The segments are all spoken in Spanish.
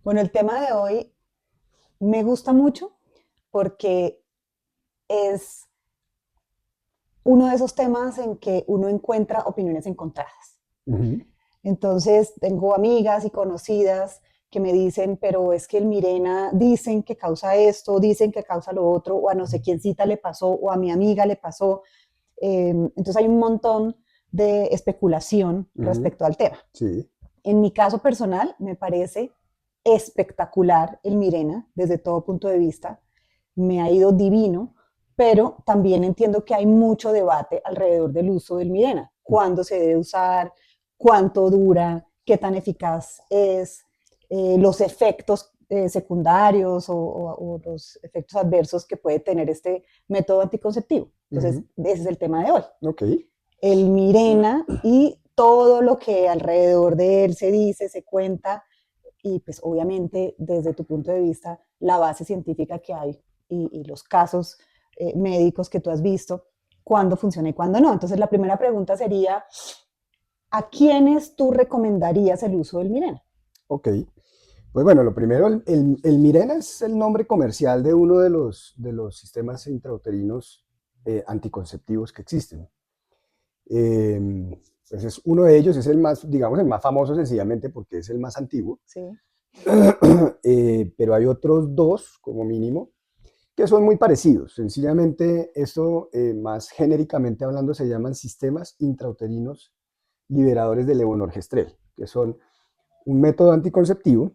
Bueno, el tema de hoy me gusta mucho porque es uno de esos temas en que uno encuentra opiniones encontradas. Ujú. Entonces, tengo amigas y conocidas que me dicen, pero es que el Mirena dicen que causa esto, dicen que causa lo otro, o a no sé quién cita le pasó, o a mi amiga le pasó. Entonces, hay un montón de especulación Ujú. respecto al tema. Sí. En mi caso personal, me parece espectacular el Mirena desde todo punto de vista. Me ha ido divino, pero también entiendo que hay mucho debate alrededor del uso del Mirena. ¿Cuándo se debe usar? ¿Cuánto dura? ¿Qué tan eficaz es? Los efectos secundarios o los efectos adversos que puede tener este método anticonceptivo. Entonces, Ujú. ese es el tema de hoy. Ok. El Mirena y todo lo que alrededor de él se dice, se cuenta, y pues obviamente desde tu punto de vista, la base científica que hay y los casos médicos que tú has visto, cuándo funciona y cuándo no. Entonces la primera pregunta sería, ¿a quiénes tú recomendarías el uso del Mirena? Ok. Pues bueno, lo primero, el Mirena es el nombre comercial de uno de los sistemas intrauterinos anticonceptivos que existen. Eh, pues es uno de ellos, es el más, digamos, el más famoso sencillamente porque es el más antiguo. Sí. Pero hay otros dos, como mínimo, que son muy parecidos. Sencillamente, esto, más genéricamente hablando, se llaman sistemas intrauterinos liberadores de levonorgestrel, que son un método anticonceptivo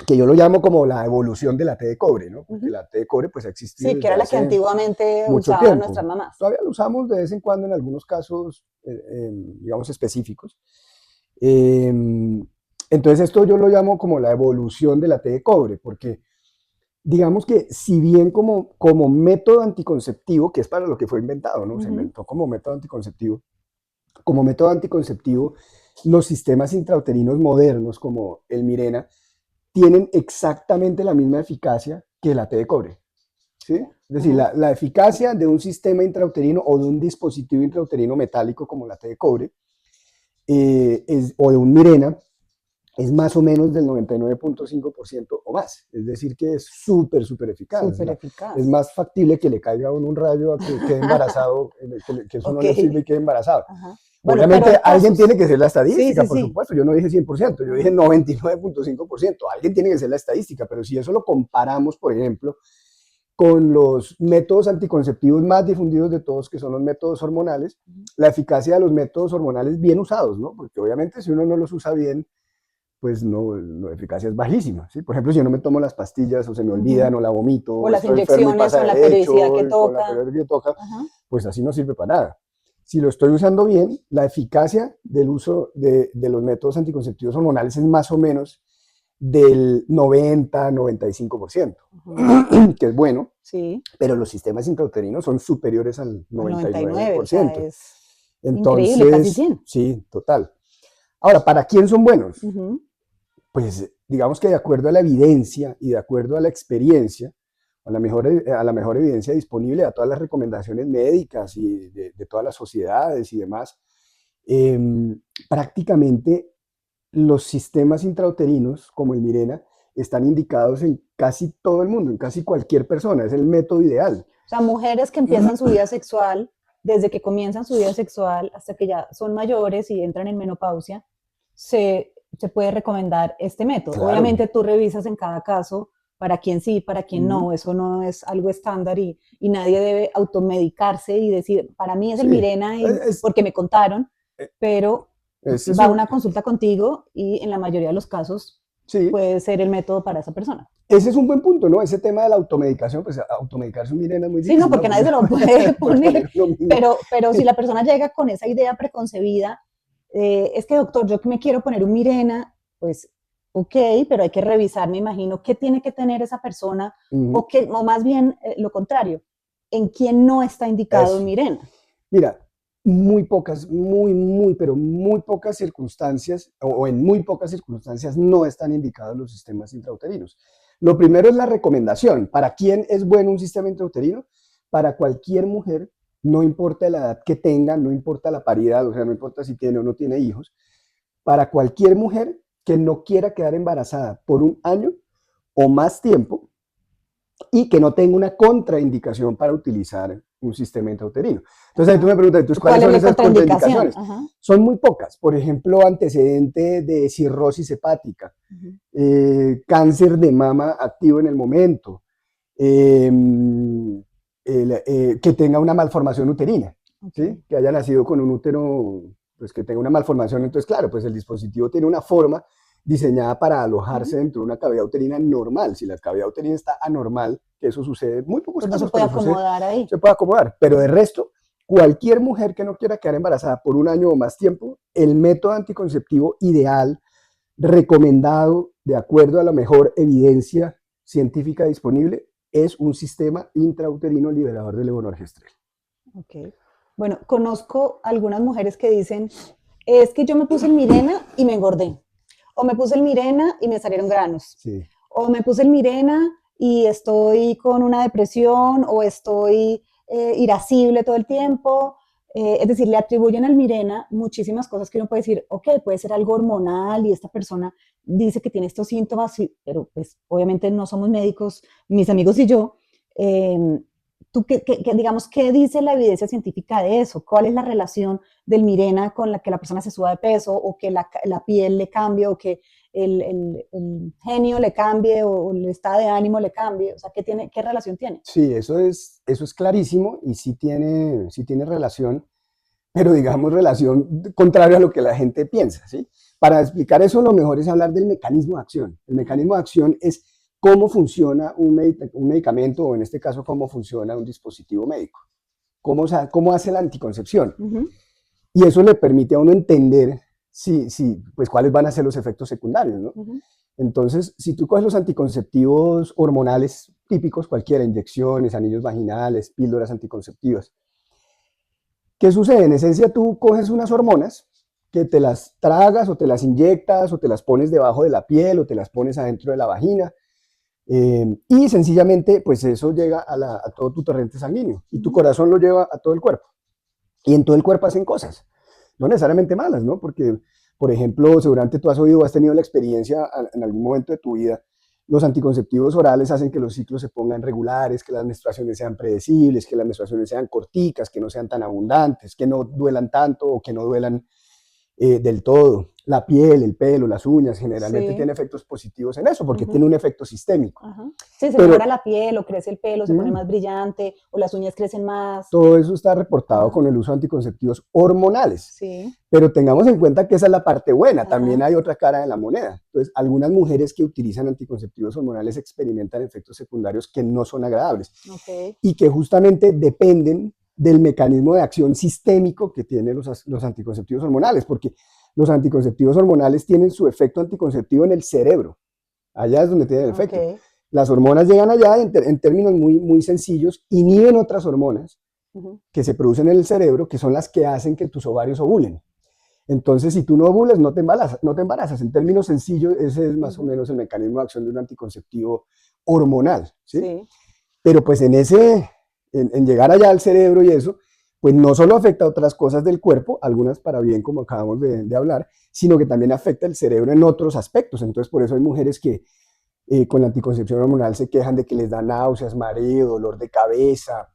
que yo lo llamo como la evolución de la T de cobre, ¿no? Uh Porque -huh. la T de cobre pues ha existido Sí, que desde era la que hace antiguamente mucho usaban tiempo. nuestras mamás. Todavía lo usamos de vez en cuando en algunos casos, digamos, específicos. Eh, entonces esto yo lo llamo como la evolución de la T de cobre, porque digamos que si bien como método anticonceptivo, que es para lo que fue inventado, ¿no? Uh Se -huh. inventó como método anticonceptivo, los sistemas intrauterinos modernos como el Mirena tienen exactamente la misma eficacia que la T de cobre, ¿sí? Es Uh decir, -huh. la eficacia de un sistema intrauterino o de un dispositivo intrauterino metálico como la T de cobre o de un Mirena es más o menos del 99.5% o más. Es decir, que es súper, súper eficaz. Súper Es eficaz. más factible que le caiga a uno un rayo a que quede embarazado, que eso no Ok. le sirve y quede embarazado. Ajá. Bueno, pero Obviamente hay alguien tiene casos. que ser la Sí, estadística, sí, por sí. supuesto. Yo no dije 100%, yo dije Ajá. 99.5%. Alguien tiene que ser la estadística, pero si eso lo comparamos, por ejemplo, con los métodos anticonceptivos más difundidos de todos, que son los métodos hormonales, la eficacia de los métodos hormonales bien usados, ¿no? Porque obviamente si uno no los usa bien, pues no, la eficacia es bajísima, ¿sí? Por ejemplo, si yo no me tomo las pastillas o se me Uh -huh. olvidan o la vomito O o las estoy enfermo y inyecciones pasa con la de periodicidad que hecho y con la toca. periodicidad que toca, Ajá. pues así no sirve para nada. Si lo estoy usando bien, la eficacia del uso de los métodos anticonceptivos hormonales es más o menos del 90-95%, Ajá. que es bueno, Sí, pero los sistemas intrauterinos son superiores al al noventa y 99, nueve o por sea, ciento. es increíble, casi Entonces, 100. sí, total. Ahora, ¿para quién son buenos? Ujú. Pues digamos que de acuerdo a la evidencia y de acuerdo a la experiencia, a la mejor evidencia disponible, a todas las recomendaciones médicas y de todas las sociedades y demás, eh, prácticamente los sistemas intrauterinos, como el Mirena, están indicados en casi todo el mundo, en casi cualquier persona, es el método ideal. O sea, mujeres que empiezan su vida sexual, desde que comienzan su vida sexual hasta que ya son mayores y entran en menopausia, se puede recomendar este método. Claro. Obviamente tú revisas en cada caso para quién sí, para quién Uh-huh. no, eso no es algo estándar y nadie debe automedicarse y decir, para mí es el Sí, Mirena y es, porque me contaron, pero es, es va a un, una consulta contigo y en la mayoría de los casos sí, puede ser el método para esa persona. ese es un buen punto, ¿no? Ese tema de la automedicación, pues automedicarse un Mirena es muy Sí, no, difícil, ¿no? porque Porque nadie uno se lo no puede se puede poner, poner uno mismo. pero si la persona llega con esa idea preconcebida, es que doctor, yo me quiero poner un Mirena, pues ok, pero hay que revisar, me imagino, qué tiene que tener esa persona Uh-huh. o más bien lo contrario, en quién no está indicado un Eso. Mirena. Mira, muy pocas, pero muy pocas circunstancias, o en muy pocas circunstancias no están indicados los sistemas intrauterinos. Lo primero es la recomendación. ¿Para quién es bueno un sistema intrauterino? Para cualquier mujer, no importa la edad que tenga, no importa la paridad, o sea, no importa si tiene o no tiene hijos, para cualquier mujer que no quiera quedar embarazada por un año o más tiempo y que no tenga una contraindicación para utilizar un sistema intrauterino. Entonces ahí tú me preguntas, entonces, ¿cuáles ¿Cuál es son la esas contraindicación? contraindicaciones? Ajá. Son muy pocas. Por ejemplo, antecedente de cirrosis hepática, cáncer de mama activo en el momento, eh, que tenga una malformación uterina, Okay. ¿sí? Que haya nacido con un útero, pues que tenga una malformación. Entonces, claro, pues el dispositivo tiene una forma diseñada para alojarse dentro de una cavidad uterina normal. Si la cavidad uterina está anormal, que eso sucede en muy pocos Pues no se casos, puede pero sucede, acomodar ahí. se puede acomodar. Pero de resto, cualquier mujer que no quiera quedar embarazada por un año o más tiempo, el método anticonceptivo ideal, recomendado de acuerdo a la mejor evidencia científica disponible, es un sistema intrauterino liberador de levonorgestrel. Ok. Bueno, conozco algunas mujeres que dicen, es que yo me puse el Mirena y me engordé. O me puse el Mirena y me salieron granos. Sí. O me puse el Mirena y estoy con una depresión o estoy irascible todo el tiempo. Es decir, le atribuyen al Mirena muchísimas cosas que uno puede decir, ok, puede ser algo hormonal y esta persona dice que tiene estos síntomas, sí, pero pues obviamente no somos médicos, mis amigos y yo. Eh, ¿Tú digamos, qué dice la evidencia científica de eso? ¿Cuál es la relación del Mirena con la que la persona se suba de peso o que la piel le cambie o que el genio le cambie o el estado de ánimo le cambie? O sea, ¿qué relación tiene? Sí, eso es clarísimo y sí tiene relación, pero digamos relación contraria a lo que la gente piensa, ¿sí? Para explicar eso, lo mejor es hablar del mecanismo de acción. El mecanismo de acción es cómo funciona un medicamento, o en este caso, cómo funciona un dispositivo médico, cómo hace la anticoncepción. Y eso le permite a uno entender pues, cuáles van a ser los efectos secundarios, ¿no? Entonces, si tú coges los anticonceptivos hormonales típicos, cualquiera, inyecciones, anillos vaginales, píldoras anticonceptivas, ¿qué sucede? En esencia, tú coges unas hormonas que te las tragas o te las inyectas o te las pones debajo de la piel o te las pones adentro de la vagina y sencillamente, pues eso llega a todo tu torrente sanguíneo y tu corazón lo lleva a todo el cuerpo. Y en todo el cuerpo hacen cosas, no necesariamente malas, ¿no? Porque, por ejemplo, seguramente tú has oído o has tenido la experiencia en algún momento de tu vida, los anticonceptivos orales hacen que los ciclos se pongan regulares, que las menstruaciones sean predecibles, que las menstruaciones sean corticas, que no sean tan abundantes, que no duelan tanto o que no duelan del todo. La piel, el pelo, las uñas, generalmente Sí. tiene efectos positivos en eso, porque tiene un efecto sistémico. Ajá. Sí, se Pero mejora la piel, o crece el pelo, se pone más brillante, o las uñas crecen más. todo eso está reportado Ajá. con el uso de anticonceptivos hormonales. Sí. Pero tengamos en cuenta que esa es la parte buena, Ajá. también hay otra cara de la moneda. Entonces, algunas mujeres que utilizan anticonceptivos hormonales experimentan efectos secundarios que no son agradables Okay. y que justamente dependen del mecanismo de acción sistémico que tienen los anticonceptivos hormonales, porque los anticonceptivos hormonales tienen su efecto anticonceptivo en el cerebro, allá es donde tienen el efecto. Okay. Las hormonas llegan allá en términos muy, muy sencillos, inhiben otras hormonas que se producen en el cerebro, que son las que hacen que tus ovarios ovulen. Entonces, si tú no ovulas, no te embarazas, no te embarazas. En términos sencillos, ese es más o menos el mecanismo de acción de un anticonceptivo hormonal, ¿sí? Sí. Pero pues en llegar allá al cerebro y eso, pues no solo afecta a otras cosas del cuerpo, algunas para bien, como acabamos de hablar, sino que también afecta el cerebro en otros aspectos. Entonces, por eso hay mujeres que con la anticoncepción hormonal se quejan de que les da náuseas, mareo, dolor de cabeza,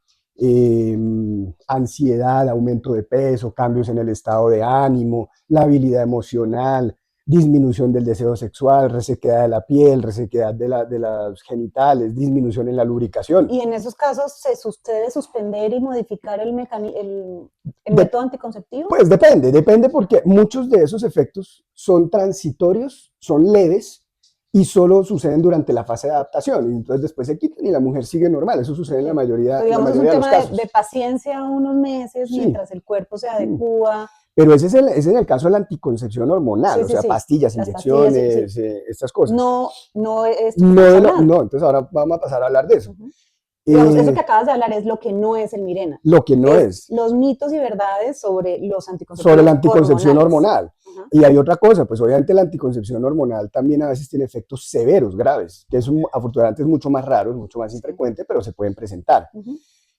ansiedad, aumento de peso, cambios en el estado de ánimo, la habilidad emocional, disminución del deseo sexual, resequedad de la piel, resequedad de los genitales, disminución en la lubricación. Y en esos casos, ¿se debe suspender y modificar el De- método anticonceptivo? Pues depende porque muchos de esos efectos son transitorios, son leves y solo suceden durante la fase de adaptación. Y entonces después se quitan y la mujer sigue normal. Eso sucede en la mayoría, Pero digamos, es un de los tema casos. de paciencia unos meses Sí. mientras el cuerpo se adecua. Pero ese es en el caso de la anticoncepción hormonal, Sí, o sí, sea, sí. pastillas, Las inyecciones, pastillas, sí. estas cosas. No esto que No, estamos hablando. no, entonces ahora vamos a pasar a hablar de eso. Digamos, eso que acabas de hablar es lo que no es el Mirena. Lo que no es. Los mitos y verdades sobre los anticonceptivos Sobre la anticoncepción hormonal. Ajá. Y hay otra cosa, pues obviamente la anticoncepción hormonal también a veces tiene efectos severos, graves, que afortunadamente es mucho más raro, es mucho más infrecuente, pero se pueden presentar.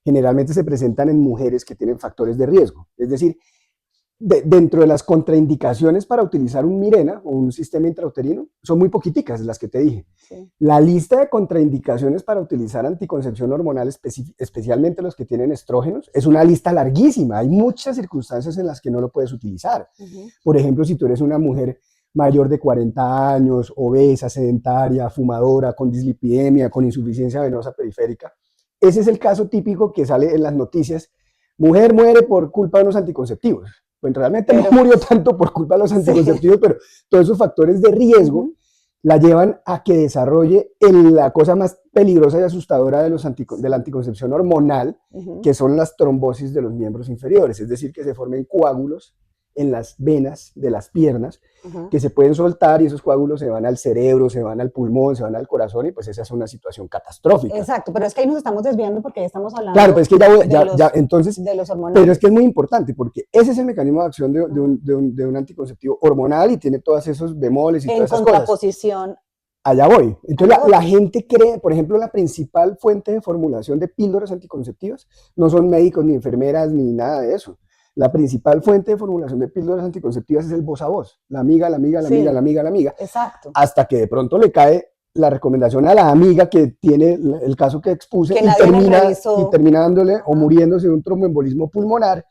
Generalmente se presentan en mujeres que tienen factores de riesgo, es decir, dentro de las contraindicaciones para utilizar un Mirena o un sistema intrauterino, son muy poquiticas las que te dije. Sí. La lista de contraindicaciones para utilizar anticoncepción hormonal, especialmente los que tienen estrógenos, es una lista larguísima. Hay muchas circunstancias en las que no lo puedes utilizar. Por ejemplo, si tú eres una mujer mayor de 40 años, obesa, sedentaria, fumadora, con dislipidemia, con insuficiencia venosa periférica, ese es el caso típico que sale en las noticias. Mujer muere por culpa de unos anticonceptivos. Pues realmente no murió tanto por culpa de los anticonceptivos, pero todos esos factores de riesgo la llevan a que desarrolle la cosa más peligrosa y asustadora de la anticoncepción hormonal, que son las trombosis de los miembros inferiores, es decir, que se formen coágulos en las venas de las piernas, que se pueden soltar y esos coágulos se van al cerebro, se van al pulmón, se van al corazón y pues esa es una situación catastrófica. Exacto, pero es que ahí nos estamos desviando porque ya estamos hablando claro, pero es que entonces, de los hormonales. Pero es que es muy importante porque ese es el mecanismo de acción de un anticonceptivo hormonal y tiene todos esos bemoles y todas esas cosas. En contraposición. Allá voy. Entonces la gente cree, por ejemplo, la principal fuente de formulación de píldoras anticonceptivas no son médicos ni enfermeras ni nada de eso. La principal fuente de formulación de píldoras anticonceptivas es el voz a voz, la amiga, la amiga, la amiga, la amiga, la amiga. Exacto. Hasta que de pronto le cae la recomendación a la amiga que tiene el caso que expuse y termina dándole o muriéndose de un tromboembolismo pulmonar.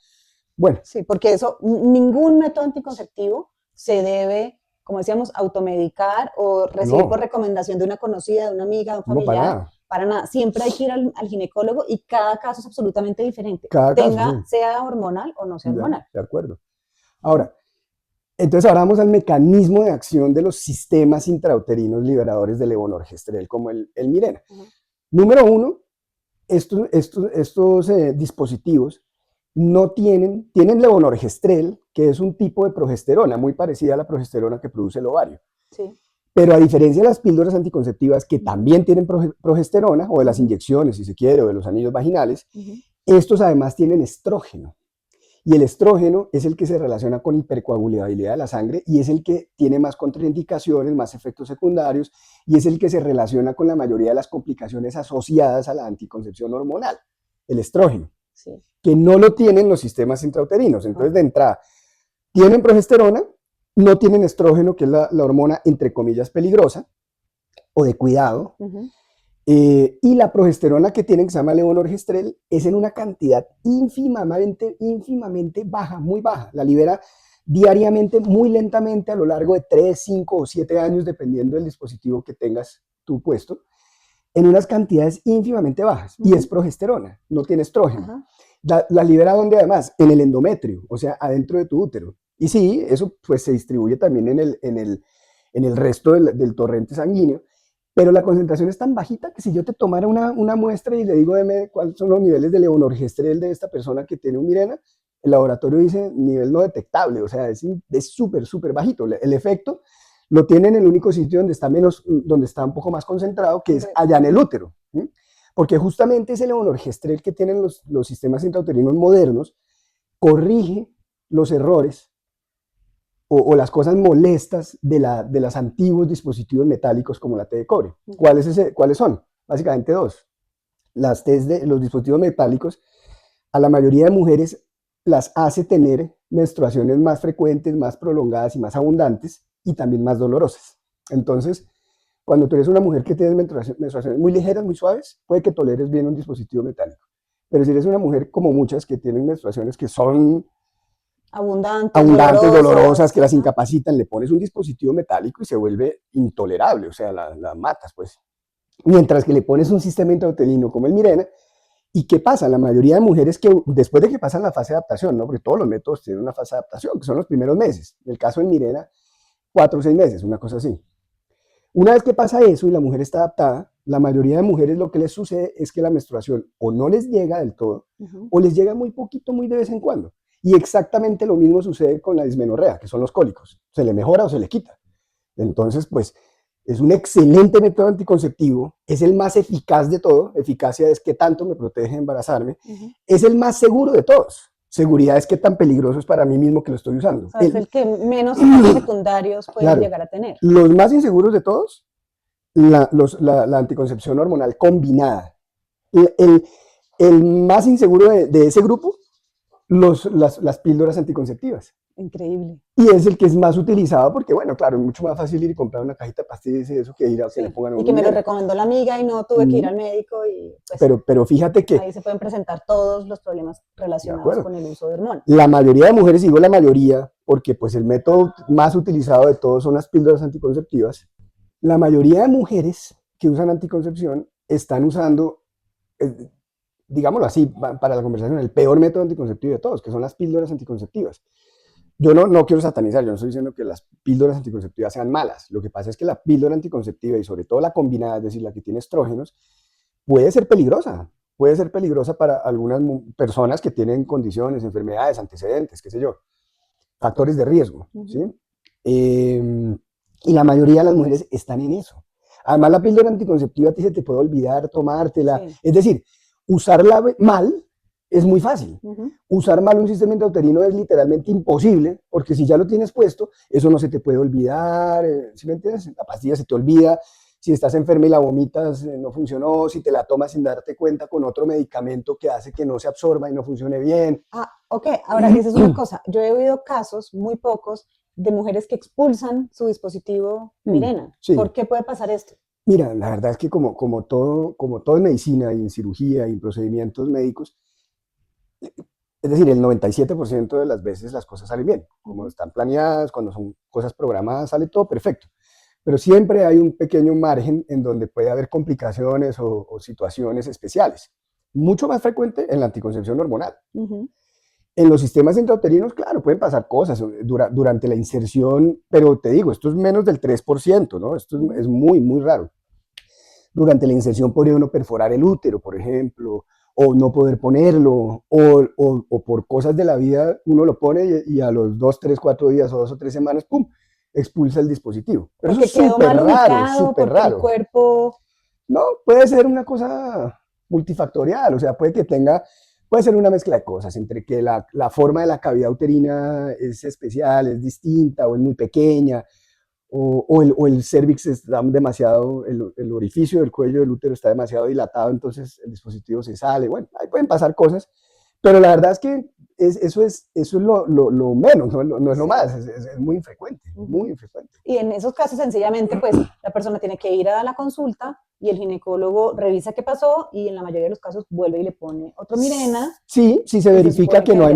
Bueno. Sí, porque ningún método anticonceptivo se debe, como decíamos, automedicar o recibir por recomendación de una conocida, de una amiga, de un familiar. No, para nada. Para nada, siempre hay que ir al ginecólogo y cada caso es absolutamente diferente. Sea hormonal o no sea hormonal. De acuerdo. Ahora vamos al mecanismo de acción de los sistemas intrauterinos liberadores de levonorgestrel, como el Mirena. Número uno, estos dispositivos tienen levonorgestrel, que es un tipo de progesterona muy parecida a la progesterona que produce el ovario. Sí. Pero a diferencia de las píldoras anticonceptivas que también tienen progesterona, o de las inyecciones, si se quiere, o de los anillos vaginales, estos además tienen estrógeno. Y el estrógeno es el que se relaciona con hipercoagulabilidad de la sangre y es el que tiene más contraindicaciones, más efectos secundarios y es el que se relaciona con la mayoría de las complicaciones asociadas a la anticoncepción hormonal, el estrógeno, que no lo tienen los sistemas intrauterinos. Entonces, de entrada, tienen progesterona, no tienen estrógeno, que es la hormona, entre comillas, peligrosa o de cuidado. Y la progesterona que tienen, que se llama levonorgestrel, es en una cantidad ínfimamente baja, muy baja. La libera diariamente, muy lentamente, a lo largo de 3, 5 o 7 años, dependiendo del dispositivo que tengas tú puesto, en unas cantidades ínfimamente bajas. Y es progesterona, no tiene estrógeno. La libera ¿dónde además? En el endometrio, o sea, adentro de tu útero. Y sí, eso pues se distribuye también en el resto del torrente sanguíneo, pero la concentración es tan bajita que si yo te tomara una muestra y le digo cuáles son los niveles de levonorgestrel de esta persona que tiene un Mirena, el laboratorio dice nivel no detectable, o sea, es súper, súper bajito. El efecto lo tiene en el único sitio donde está un poco más concentrado, que es allá en el útero, ¿sí? Porque justamente ese levonorgestrel que tienen los sistemas intrauterinos modernos corrige los errores o las cosas molestas de los antiguos dispositivos metálicos como la T de cobre. ¿Cuáles son? Básicamente dos. Las T de los dispositivos metálicos, a la mayoría de mujeres las hace tener menstruaciones más frecuentes, más prolongadas y más abundantes y también más dolorosas. Entonces, cuando tú eres una mujer que tiene menstruaciones muy ligeras, muy suaves, puede que toleres bien un dispositivo metálico. Pero si eres una mujer como muchas que tienen menstruaciones que son abundantes, dolorosas, que las incapacitan, le pones un dispositivo metálico y se vuelve intolerable, o sea, la matas, pues. Mientras que le pones un sistema intrauterino como el Mirena, ¿y qué pasa? La mayoría de mujeres que después de que pasan la fase de adaptación, ¿no? Porque todos los métodos tienen una fase de adaptación, que son los primeros meses. En el caso del Mirena, 4 o 6 meses, una cosa así. Una vez que pasa eso y la mujer está adaptada, la mayoría de mujeres lo que les sucede es que la menstruación o no les llega del todo, o les llega muy poquito, muy de vez en cuando. Y exactamente lo mismo sucede con la dismenorrea, que son los cólicos. Se le mejora o se le quita. Entonces, pues, es un excelente método anticonceptivo, es el más eficaz de todo. Eficacia es qué tanto me protege de embarazarme. Es el más seguro de todos. Seguridad es qué tan peligroso es para mí mismo que lo estoy usando. O sea, es el que menos efectos secundarios pueden llegar a tener. Los más inseguros de todos, la anticoncepción hormonal combinada. El más inseguro de ese grupo las píldoras anticonceptivas. Increíble. Y es el que es más utilizado porque, bueno, claro, es mucho más fácil ir y comprar una cajita de pastillas y eso que ir a que le Sí. pongan a Y uno que me lo Mirena. recomendó la amiga y no tuve que ir al médico y pues Pero fíjate que, ahí se pueden presentar todos los problemas de relacionados acuerdo, con el uso de hormonas. la mayoría de mujeres, digo la mayoría, porque pues el método más utilizado de todos son las píldoras anticonceptivas, la mayoría de mujeres que usan anticoncepción están usando, eh, digámoslo así, para la conversación, el peor método anticonceptivo de todos, que son las píldoras anticonceptivas. Yo no quiero satanizar, yo no estoy diciendo que las píldoras anticonceptivas sean malas. Lo que pasa es que la píldora anticonceptiva y sobre todo la combinada, es decir, la que tiene estrógenos, puede ser peligrosa. Puede ser peligrosa para algunas personas que tienen condiciones, enfermedades, antecedentes, qué sé yo, factores de riesgo, ¿sí? Y la mayoría de las mujeres están en eso. Además, la píldora anticonceptiva a ti se te puede olvidar tomártela. Sí. Es decir, usarla mal es muy fácil. Usar mal un sistema intrauterino es literalmente imposible, porque si ya lo tienes puesto, eso no se te puede olvidar. ¿Sí me entiendes? La pastilla se te olvida. Si estás enferma y la vomitas, no funcionó. Si te la tomas sin darte cuenta con otro medicamento que hace que no se absorba y no funcione bien. Ah, ok. Ahora, dices una cosa. Yo he oído casos, muy pocos, de mujeres que expulsan su dispositivo Mirena. Sí. ¿Por qué puede pasar esto? Mira, la verdad es que como todo en medicina y en cirugía y en procedimientos médicos, es decir, el 97% de las veces las cosas salen bien. Como están planeadas, cuando son cosas programadas, sale todo perfecto. Pero siempre hay un pequeño margen en donde puede haber complicaciones o situaciones especiales. Mucho más frecuente en la anticoncepción hormonal. En los sistemas intrauterinos, claro, pueden pasar cosas durante la inserción, pero te digo, esto es menos del 3%, ¿no? Esto es muy, muy raro. Durante la inserción podría uno perforar el útero, por ejemplo, o no poder ponerlo, o por cosas de la vida uno lo pone y a los 2, 3, 4 días o 2 o 3 semanas, ¡pum!, expulsa el dispositivo. Pero Porque eso es quedó súper mal raro, ubicado, súper porque el raro. cuerpo... No, puede ser una cosa multifactorial, o sea, puede ser una mezcla de cosas, entre que la forma de la cavidad uterina es especial, es distinta o es muy pequeña, o el cervix está demasiado, el orificio del cuello del útero está demasiado dilatado, entonces el dispositivo se sale. Bueno, ahí pueden pasar cosas, pero la verdad es que eso es lo menos, no es lo más, es muy infrecuente, muy infrecuente. Y en esos casos, sencillamente, pues la persona tiene que ir a la consulta y el ginecólogo revisa qué pasó y en la mayoría de los casos vuelve y le pone otro Mirena. Sí, si se verifica que no hay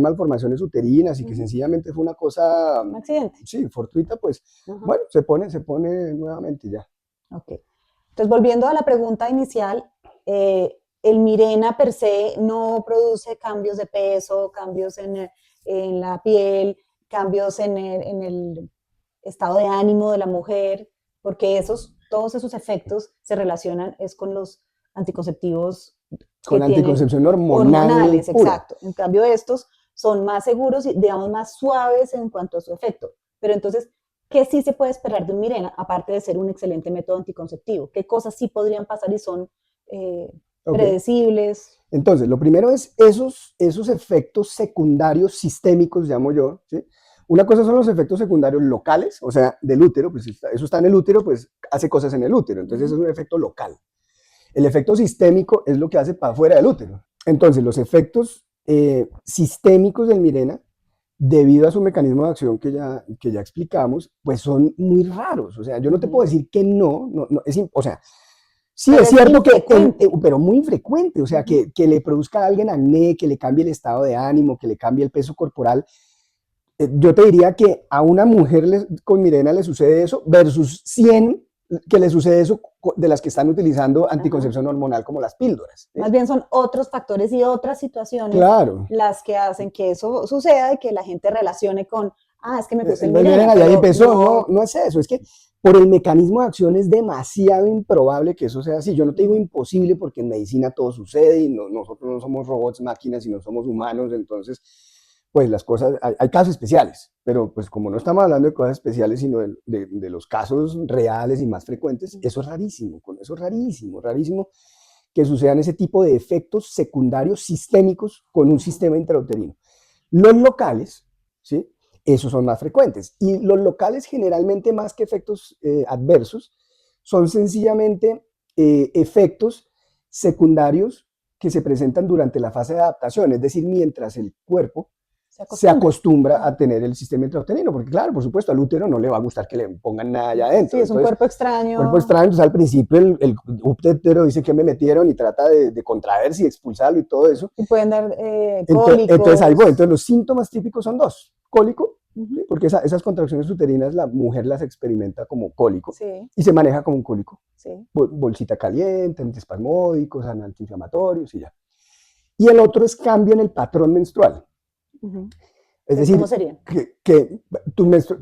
malformaciones uterinas y que Ujú. sencillamente fue una cosa, Un accidente. sí, fortuita, pues bueno, se pone nuevamente ya. Ok. Entonces, volviendo a la pregunta inicial, el Mirena per se no produce cambios de peso, cambios en la piel, cambios en el estado de ánimo de la mujer, porque todos esos efectos se relacionan es con los anticonceptivos que Con tienen anticoncepción hormonal hormonales, pura. exacto. En cambio, estos son más seguros y, digamos, más suaves en cuanto a su efecto. Pero entonces, ¿qué sí se puede esperar de un Mirena, aparte de ser un excelente método anticonceptivo? ¿Qué cosas sí podrían pasar y son predecibles? Entonces, lo primero es esos efectos secundarios sistémicos, llamo yo, ¿sí? Una cosa son los efectos secundarios locales, o sea, del útero, pues eso está en el útero, pues hace cosas en el útero, entonces es un efecto local. El efecto sistémico es lo que hace para afuera del útero. Entonces, los efectos sistémicos del Mirena, debido a su mecanismo de acción que ya explicamos, pues son muy raros. O sea, yo no te puedo decir que o sea, sí, Pero es cierto pero muy infrecuente, o sea, que le produzca a alguien acné, que le cambie el estado de ánimo, que le cambie el peso corporal. Yo te diría que a una mujer con Mirena le sucede eso versus 100 que le sucede eso de las que están utilizando anticoncepción hormonal como las píldoras. Más bien son otros factores y otras situaciones Claro. las que hacen que eso suceda y que la gente relacione con, es que me puse el Mirena, Mirena, ya pero empezó, no es eso, es que por el mecanismo de acción es demasiado improbable que eso sea así. Yo no te digo imposible porque en medicina todo sucede y nosotros no somos robots, máquinas y no somos humanos, entonces pues las cosas, hay casos especiales, pero pues como no estamos hablando de cosas especiales, sino de los casos reales y más frecuentes, eso es rarísimo, rarísimo que sucedan ese tipo de efectos secundarios sistémicos con un sistema intrauterino. Los locales, ¿sí? Esos son más frecuentes. Y los locales generalmente más que efectos adversos, son sencillamente efectos secundarios que se presentan durante la fase de adaptación, es decir, mientras el cuerpo se acostumbra. acostumbra a tener el sistema intrauterino, porque claro, por supuesto, al útero no le va a gustar que le pongan nada allá adentro. Sí, es un Entonces, cuerpo extraño. cuerpo extraño, entonces al principio el útero dice que me metieron y trata de contraerse y expulsarlo y todo eso. Y pueden dar Entonces, cólicos. ahí voy. Entonces los síntomas típicos son dos: cólico, Ujú. ¿sí? Porque esas contracciones uterinas la mujer las experimenta como cólico Sí, y se maneja como un cólico. sí. Bolsita caliente, antiespasmódicos, antiinflamatorios y ya. Y el otro es cambio en el patrón menstrual. Ujú. Es decir, ¿Cómo sería? que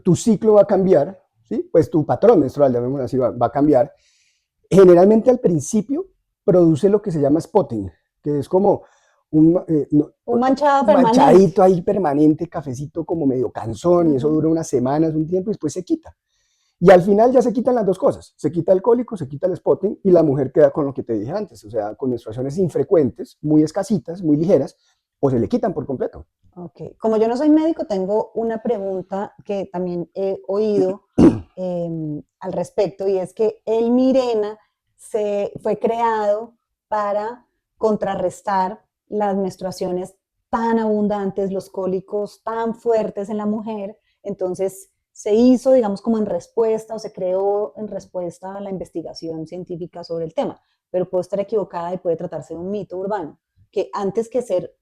tu ciclo va a cambiar, ¿sí? Pues tu patrón menstrual, llamémoslo así, va a cambiar. Generalmente al principio produce lo que se llama spotting, que es como un manchado permanente. manchadito ahí permanente, cafecito como medio cansón, y eso Ujú. dura unas semanas, un tiempo, y después se quita. Y al final ya se quitan las dos cosas, se quita el cólico, se quita el spotting, y la mujer queda con lo que te dije antes, o sea, con menstruaciones infrecuentes, muy escasitas, muy ligeras, o se le quitan por completo. Ok. Como yo no soy médico, tengo una pregunta que también he oído al respecto, y es que el Mirena fue creado para contrarrestar las menstruaciones tan abundantes, los cólicos tan fuertes en la mujer. Entonces se hizo, digamos, como en respuesta, o se creó en respuesta a la investigación científica sobre el tema. Pero puedo estar equivocada y puede tratarse de un mito urbano, que antes que ser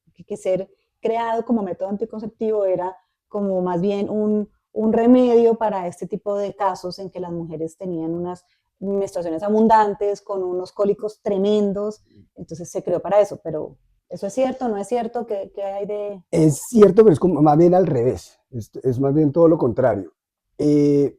creado como método anticonceptivo era como más bien un remedio para este tipo de casos en que las mujeres tenían unas menstruaciones abundantes, con unos cólicos tremendos. Entonces se creó para eso. Pero ¿eso es cierto? ¿No es cierto? ¿Qué hay de...? Es cierto, pero es como más bien al revés, es más bien todo lo contrario. Eh,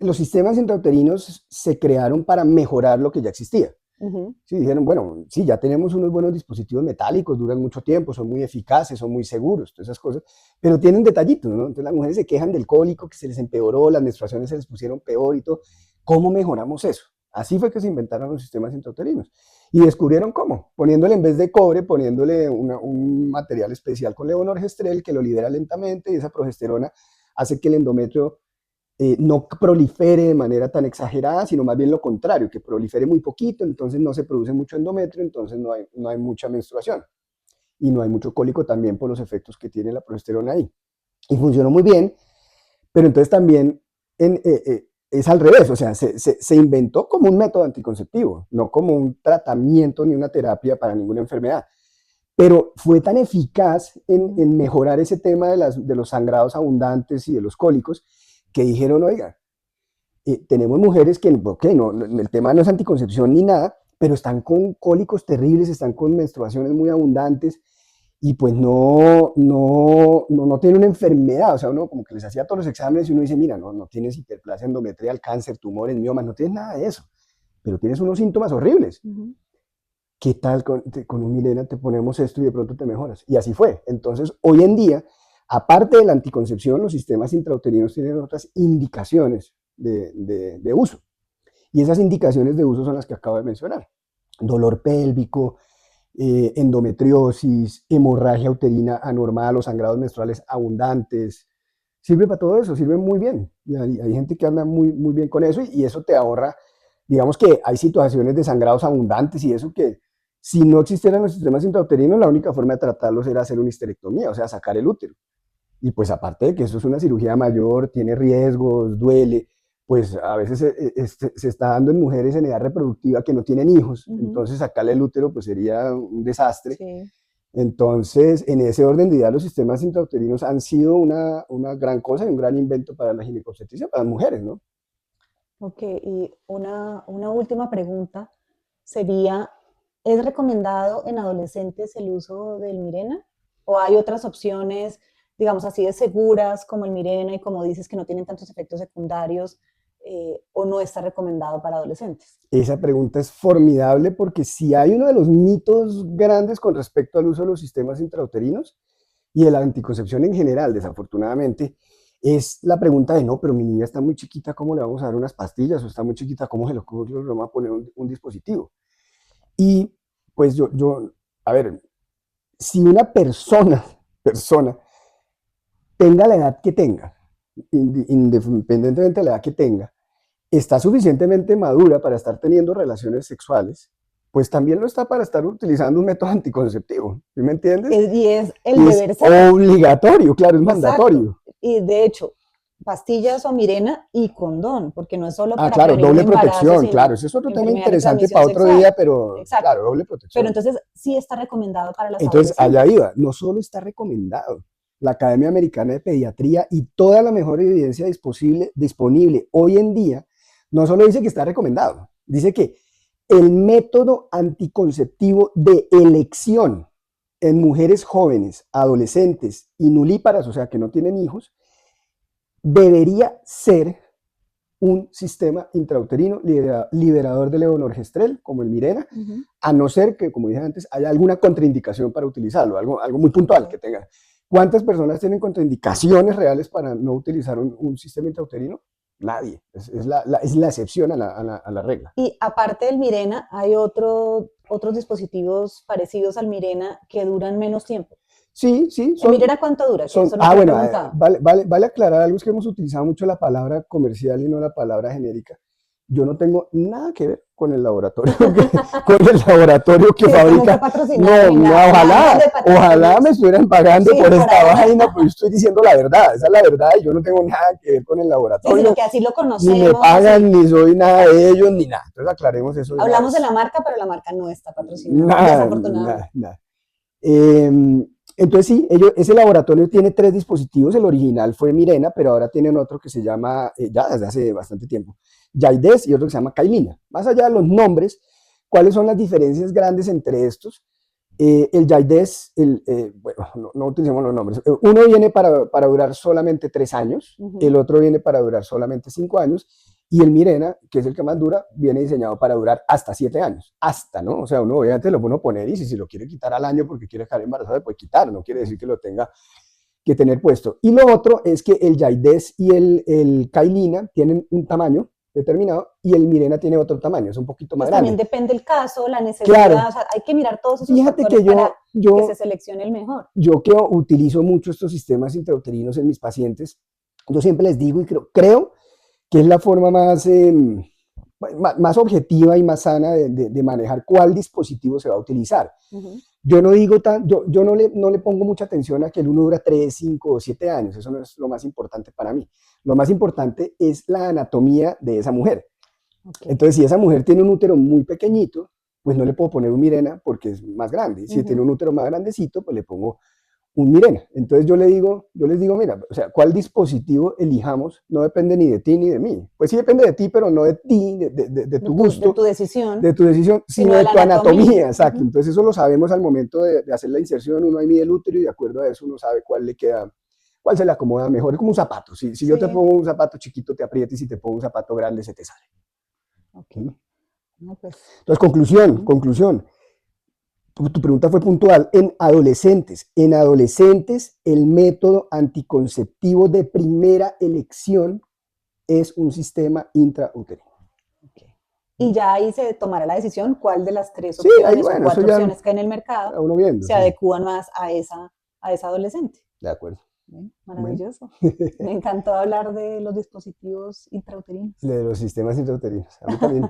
los sistemas intrauterinos se crearon para mejorar lo que ya existía. Ujú. Sí, dijeron, bueno, sí, ya tenemos unos buenos dispositivos metálicos, duran mucho tiempo, son muy eficaces, son muy seguros, todas esas cosas, pero tienen detallitos, ¿no? Entonces las mujeres se quejan del cólico, que se les empeoró, las menstruaciones se les pusieron peor y todo. ¿Cómo mejoramos eso? Así fue que se inventaron los sistemas intrauterinos. Y descubrieron cómo, poniéndole en vez de cobre, poniéndole un material especial con levonorgestrel que lo libera lentamente, y esa progesterona hace que el endometrio no prolifere de manera tan exagerada, sino más bien lo contrario, que prolifere muy poquito, entonces no se produce mucho endometrio, entonces no hay mucha menstruación. Y no hay mucho cólico también por los efectos que tiene la progesterona ahí. Y funcionó muy bien, pero entonces también es al revés, o sea, se inventó como un método anticonceptivo, no como un tratamiento ni una terapia para ninguna enfermedad. Pero fue tan eficaz en mejorar ese tema de los sangrados abundantes y de los cólicos, que dijeron, oiga, tenemos mujeres que, ok, el tema no es anticoncepción ni nada, pero están con cólicos terribles, están con menstruaciones muy abundantes, y pues no tienen una enfermedad, o sea, uno como que les hacía todos los exámenes y uno dice, mira, no tienes hiperplasia endometrial, cáncer, tumores, miomas, no tienes nada de eso, pero tienes unos síntomas horribles. Uh-huh. ¿Qué tal con un Mirena te ponemos esto y de pronto te mejoras? Y así fue. Entonces, hoy en día, aparte de la anticoncepción, los sistemas intrauterinos tienen otras indicaciones de uso. Y esas indicaciones de uso son las que acabo de mencionar: dolor pélvico, endometriosis, hemorragia uterina anormal o sangrados menstruales abundantes. Sirve para todo eso, sirve muy bien. Y hay gente que anda muy bien con eso, y eso te ahorra, digamos que hay situaciones de sangrados abundantes y eso que si no existieran los sistemas intrauterinos, la única forma de tratarlos era hacer una histerectomía, o sea, sacar el útero. Y pues aparte de que eso es una cirugía mayor, tiene riesgos, duele, pues a veces se está dando en mujeres en edad reproductiva que no tienen hijos, Uh-huh. entonces sacarle el útero pues sería un desastre. Sí. Entonces, en ese orden de ideas, los sistemas intrauterinos han sido una gran cosa y un gran invento para la ginecobstetricia, para las mujeres, ¿no? Ok, y una última pregunta sería, ¿es recomendado en adolescentes el uso del Mirena? ¿O hay otras opciones, digamos así, de seguras como el Mirena y como dices que no tienen tantos efectos secundarios, o no está recomendado para adolescentes? Esa pregunta es formidable, porque si hay uno de los mitos grandes con respecto al uso de los sistemas intrauterinos y de la anticoncepción en general, desafortunadamente, es la pregunta de: no, pero mi niña está muy chiquita, ¿cómo le vamos a dar unas pastillas? O está muy chiquita, ¿cómo le vamos a poner un dispositivo? Y pues a ver, si una persona, tenga la edad que tenga, independientemente de la edad que tenga, está suficientemente madura para estar teniendo relaciones sexuales, pues también lo está para estar utilizando un método anticonceptivo, ¿sí me entiendes? Y es el Y es deber ser. obligatorio, claro, es Exacto. mandatorio. Y de hecho, pastillas o Mirena y condón, porque no es solo para Claro, prevenir un doble embarazo, protección, claro, sino ese es otro tema enfermedad de interesante transmisión para otro sexual. día, pero Exacto. claro, doble Pero protección. entonces sí está recomendado para las Entonces, adolescentes. allá iba, no solo está recomendado, la Academia Americana de Pediatría y toda la mejor evidencia disponible hoy en día, no solo dice que está recomendado, dice que el método anticonceptivo de elección en mujeres jóvenes, adolescentes y nulíparas, o sea, que no tienen hijos, debería ser un sistema intrauterino liberador de levonorgestrel, como el Mirena, a no ser que, como dije antes, haya alguna contraindicación para utilizarlo, algo muy puntual que tenga. ¿Cuántas personas tienen contraindicaciones reales para no utilizar un sistema intrauterino? Nadie. Es la excepción a la regla. Y aparte del Mirena, hay otros dispositivos parecidos al Mirena que duran menos tiempo. Sí, sí. ¿El Mirena cuánto dura? Que eso no te he bueno, preguntado. vale aclarar algo, es que hemos utilizado mucho la palabra comercial y no la palabra genérica. Yo no tengo nada que ver con el laboratorio que fabrica. No, ojalá me estuvieran pagando por esta vaina, pues yo estoy diciendo la verdad, esa es la verdad, y yo no tengo nada que ver con el laboratorio. Sí, sino que así lo conocemos. Ni me pagan, ni soy nada de ellos, ni nada. Entonces aclaremos eso. Hablamos de la marca, pero la marca no está patrocinada, desafortunadamente. Nada. Entonces sí, ese laboratorio tiene 3 dispositivos, el original fue Mirena, pero ahora tienen otro que se llama, ya desde hace bastante tiempo, Jaides, y otro que se llama Cailina. Más allá de los nombres, ¿cuáles son las diferencias grandes entre estos? El Jaides, bueno, no utilicemos los nombres, uno viene para durar solamente 3 años, el otro viene para durar solamente 5 años, y el Mirena, que es el que más dura, viene diseñado para durar hasta 7 años. Hasta, ¿no? O sea, uno obviamente lo puede poner y si lo quiere quitar al año porque quiere dejar embarazado, puede quitar, no quiere decir que lo tenga que tener puesto. Y lo otro es que el Jaides y el Cailina tienen un tamaño determinado y el Mirena tiene otro tamaño, es un poquito más grande. También depende el caso, la necesidad, claro. O sea, hay que mirar todos esos Fíjate factores que para que se seleccione el mejor. Yo que utilizo mucho estos sistemas intrauterinos en mis pacientes, yo siempre les digo y creo que es la forma más objetiva y más sana de manejar cuál dispositivo se va a utilizar. Yo no digo yo no le pongo mucha atención a que el uno dura 3, 5 o 7 años, eso no es lo más importante para mí. Lo más importante es la anatomía de esa mujer. Entonces, si esa mujer tiene un útero muy pequeñito, pues no le puedo poner un Mirena porque es más grande. Si tiene un útero más grandecito, pues le pongo un Mirena. Entonces yo les digo, mira, o sea, ¿cuál dispositivo elijamos? No depende ni de ti ni de mí. Pues sí depende de ti, pero no de ti, de tu gusto. De tu decisión. De tu decisión, sino de tu anatomía. Exacto. Entonces eso lo sabemos al momento de hacer la inserción. Uno ahí mide el útero y de acuerdo a eso uno sabe cuál le queda, cuál se le acomoda mejor. Es como un zapato. Si yo te pongo un zapato chiquito, te aprieta, y si te pongo un zapato grande, se te sale. Okay. No, pues. Entonces, conclusión. Tu pregunta fue puntual. En adolescentes, el método anticonceptivo de primera elección es un sistema intrauterino. Okay. Y ya ahí se tomará la decisión cuál de las 3 opciones o 4 opciones que hay en el mercado se adecúan más a esa adolescente. De acuerdo. Bien, maravilloso. Me encantó hablar de los dispositivos intrauterinos. De los sistemas intrauterinos. A mí también.